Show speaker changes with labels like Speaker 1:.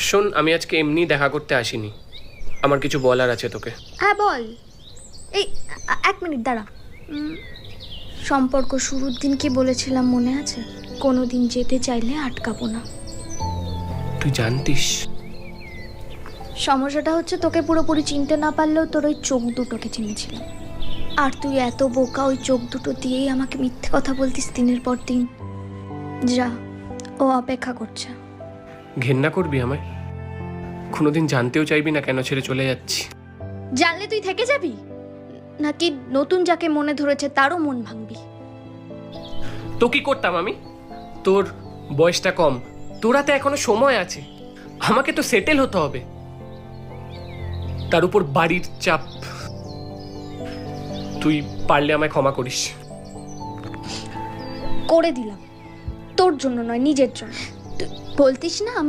Speaker 1: শোন, আমি আজকে এমনি দেখা করতে আসিনি, আমার কিছু বলার আছে তোকে।
Speaker 2: হ্যাঁ বল। এই এক মিনিট দাঁড়া। সম্পর্ক শুরুর দিন কি বলেছিলাম মনে আছে? কোনো দিন যেতে চাইলে আটকাবো না।
Speaker 1: তুই জানতিস?
Speaker 2: সমস্যাটা হচ্ছে তোকে পুরোপুরি চিনতে না পারলেও তোর ওই চোখ দুটোকে চিনেছিলাম। আর তুই এত বোকা, ওই চোখ দুটো দিয়েই আমাকে মিথ্যে কথা বলতিস দিনের পর দিন। যা, ও অপেক্ষা করছে।
Speaker 1: ঘেন্না করবি আমায়? কোনোদিন জানতেও চাইবি না কেন ছেড়ে চলে যাচ্ছি?
Speaker 2: জানলে তুই থেকে যাবি, নাকি নতুন যাকে মনে ধরেছে তারও মন ভাঙবি?
Speaker 1: তো কি করতাম আমি? তোর বয়সটা কম, তোর হাতে এখনো সময় আছে, আমাকে তো সেটেল হতে হবে, তার উপর বাড়ির চাপ। তুই পারলে আমায় ক্ষমা করিস।
Speaker 2: করে দিলাম, তোর জন্য নয়, নিজের জন্য। তুই বলতিস না